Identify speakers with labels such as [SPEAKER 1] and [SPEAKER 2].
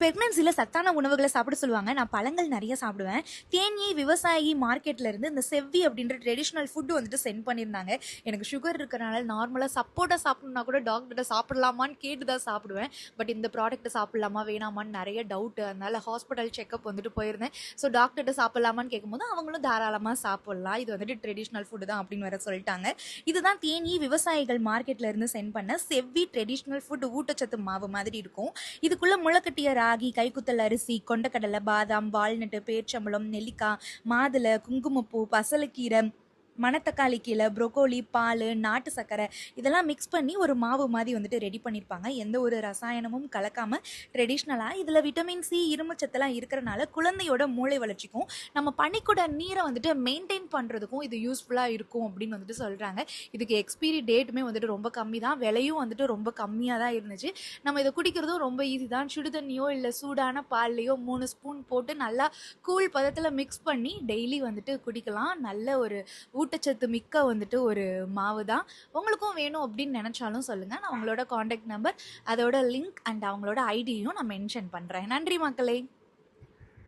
[SPEAKER 1] பிரெக்னன்சில சத்தான உணவுகள சாப்பிட சொல்லுவாங்க. நான் பழங்கள் நெறைய சாப்பிடுவேன். தேனி விவசாயி மார்க்கெட்ல இருந்து இந்த செவ்வி அப்படின்ற ட்ரெடிஷனல் ஃபுட் வந்துட்டு சென்ட் பண்ணியிருந்தாங்க. எனக்கு சுகர் இருக்கறனால நார்மலா சப்போட்டா சாப்பிடணும்னா கூட டாக்டர்ட்ட சாப்பிடலாமான்னு கேட்டு தான் சாப்பிடுவேன். பட் இந்த ப்ராடக்ட்ட சாப்பிடலாமா வேணாமான்னு நெறைய டவுட். அதனால ஹாஸ்பிட்டல் செக்கப் வந்துட்டு போயிருந்தேன். ஸோ டாக்டர்ட்ட சாப்பிடலாமான்னு கேட்கும்போது அவங்களும் தாராளமா சாப்பிடலாம். இது வந்துட்டு ட்ரெடிஷனல் ஃபுட் தான் அப்படின்னு வேற சொல்லிட்டாங்க. இதுதான் தேனி விவசாயிகள் மார்க்கெட்ல இருந்து சென்ட் பண்ண செவ்வி ட்ரெடிஷனல் ஃபுட் ஊட்டச்சத்து மாவு மாதிரி இருக்கும். இதுக்குள்ள முளைக்கட்டிய ராகி, கைக்குத்தல் அரிசி, கொண்டக்கடலை, பாதாம், வால்நட்டு, பேர்ச்சம்பழம், நெல்லிக்காய், மாதுளை, குங்குமப்பூ, பசலைக்கீரை, மணத்தக்காளி கீரை, ப்ரொக்கோலி, பால், நாட்டு சர்க்கரை இதெல்லாம் மிக்ஸ் பண்ணி ஒரு மாவு மாதிரி வந்துட்டு ரெடி பண்ணியிருப்பாங்க. எந்த ஒரு ரசாயனமும் கலக்காமல் ட்ரெடிஷ்னலாக. இதில் விட்டமின் சி, இரும்புச்சத்தெல்லாம் இருக்கிறனால குழந்தையோட மூளை வளர்ச்சிக்கும் நம்ம பனிக்கூட நீரை வந்துட்டு மெயின்டைன் பண்ணுறதுக்கும் இது யூஸ்ஃபுல்லாக இருக்கும் அப்படின்னு வந்துட்டு சொல்கிறாங்க. இதுக்கு எக்ஸ்பீரி டேட்டுமே வந்துட்டு ரொம்ப கம்மி தான், விலையும் வந்துட்டு ரொம்ப கம்மியாக தான் இருந்துச்சு. நம்ம இதை குடிக்கிறதும் ரொம்ப ஈஸி தான். சுடு தண்ணியோ இல்லை சூடான பால்லையோ 3 ஸ்பூன் போட்டு நல்லா கூழ் பதத்தில் மிக்ஸ் பண்ணி டெய்லி வந்துட்டு குடிக்கலாம். நல்ல ஒரு ஊட்டச்சத்து மிக்க வந்துட்டு ஒரு மாவு தான். உங்களுக்கும் வேணும் அப்படின்னு நினச்சாலும் சொல்லுங்கள். நான் உங்களோட காண்டாக்ட் நம்பர், அதோட லிங்க் அண்ட் அவங்களோட ஐடியும் நான் மென்ஷன் பண்ணுறேன். நன்றி மக்களே.